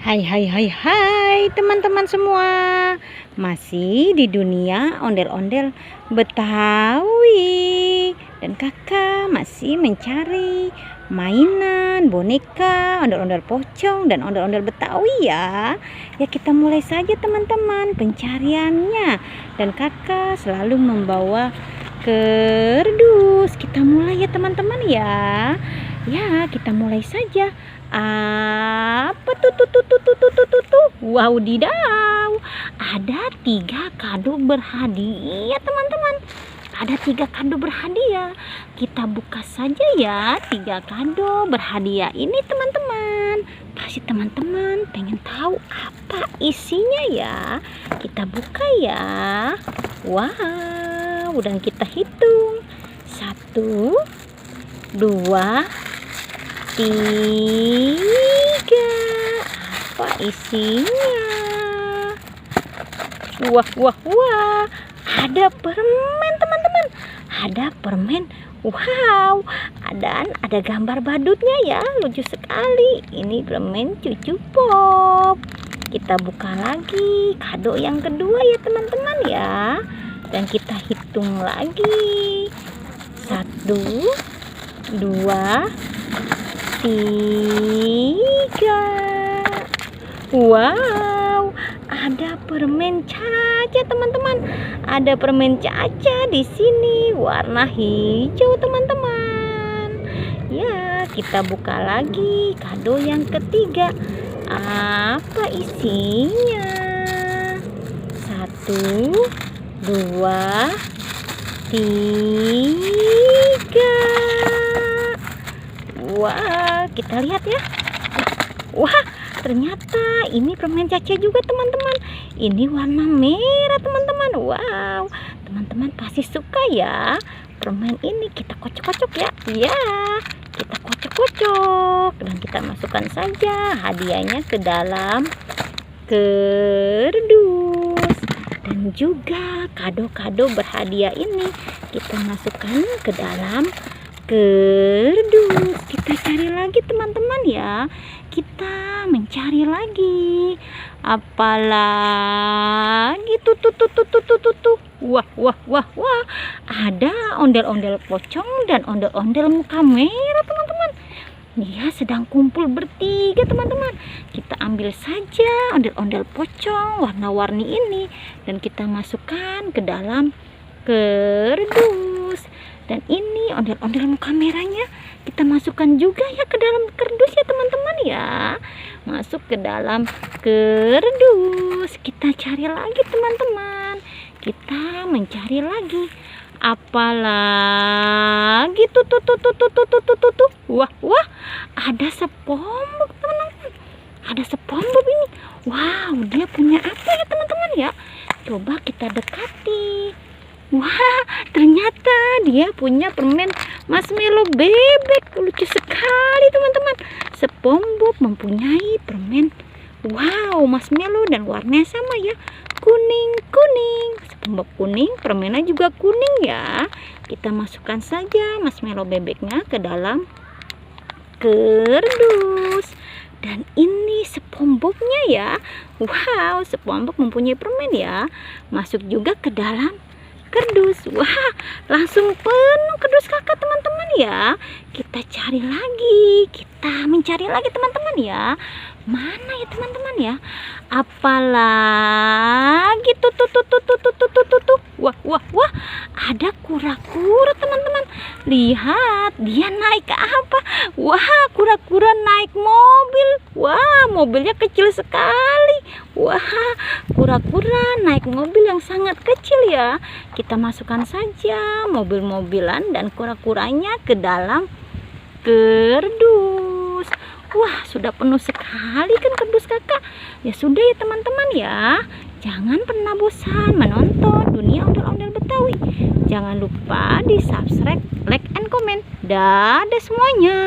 Hai hai hai hai teman-teman semua. Masih di dunia ondel-ondel Betawi. Dan kakak masih mencari mainan, boneka, ondel-ondel pocong dan ondel-ondel Betawi ya. Ya kita mulai saja teman-teman pencariannya. Dan kakak selalu membawa kardus. Kita mulai ya teman-teman ya. Ya kita mulai saja. Apa tuh? Wow, didaw. Ada 3 kado berhadiah teman-teman. Ada 3 kado berhadiah. Kita buka saja ya 3 kado berhadiah ini teman-teman. Pasti teman-teman pengen tahu apa isinya ya. Kita buka ya. Wow, dan kita hitung 1, 2, 3. Apa isinya? Wah, ada permen teman-teman. Ada permen. Wow, ada gambar badutnya ya, lucu sekali. Ini permen cucu pop. Kita buka lagi kado yang kedua ya teman-teman ya. Dan kita hitung lagi 1, 2, 3. Wow, ada permen Caca teman-teman. Ada permen Caca di sini warna hijau teman-teman. Ya, kita buka lagi kado yang ketiga. Apa isinya? 1, 2, 3. Wah, kita lihat ya. Wah, ternyata ini permen Caca juga teman-teman. Ini warna merah teman-teman. Wow, teman-teman pasti suka ya permen ini. Kita kocok-kocok ya. Ya, kita kocok-kocok dan kita masukkan saja hadiahnya ke dalam kardus. Dan juga kado-kado berhadiah ini kita masukkan ke dalam kardus. Kita cari lagi teman-teman ya. Kita mencari lagi. Apalagi tuh. Wah. Ada ondel-ondel pocong dan ondel-ondel muka merah teman-teman. Dia sedang kumpul bertiga teman-teman. Kita ambil saja ondel-ondel pocong warna-warni ini dan kita masukkan ke dalam kardus. Dan ini ondel-ondel muka merahnya kita masukkan juga ya ke dalam kardus ya teman-teman ya. Masuk ke dalam kardus. Kita cari lagi teman-teman. Kita mencari lagi. Apalagi tuh. Wah, ada SpongeBob teman-teman. Ada SpongeBob ini. Wow, dia punya apa ya teman-teman ya? Coba kita dekati. Wah, ternyata dia punya permen marshmallow bebek. Lucu sekali teman-teman. SpongeBob mempunyai permen marshmallow dan warnanya sama ya, kuning. SpongeBob kuning, permennya juga kuning ya. Kita masukkan saja marshmallow bebeknya ke dalam kardus. Dan ini SpongeBobnya ya. Wow, SpongeBob mempunyai permen ya. Masuk juga ke dalam kardus. Wah, langsung penuh kardus kakak teman-teman ya. Kita cari lagi. Kita mencari lagi teman-teman ya. Mana ya teman-teman ya? Apalagi tuh. Wah, ada kura-kura teman-teman. Lihat, dia naik ke apa? Wah, kura-kura naik mobil. Wah, mobilnya kecil sekali. Wah, kura-kura naik mobil yang sangat kecil ya. Kita masukkan saja mobil-mobilan dan kura-kuranya ke dalam kardus. Wah, sudah penuh sekali kan kardus kakak. Ya sudah ya teman-teman ya. Jangan pernah bosan menonton dunia ondel-ondel Betawi. Jangan lupa di subscribe, like, and comment. Dadah semuanya.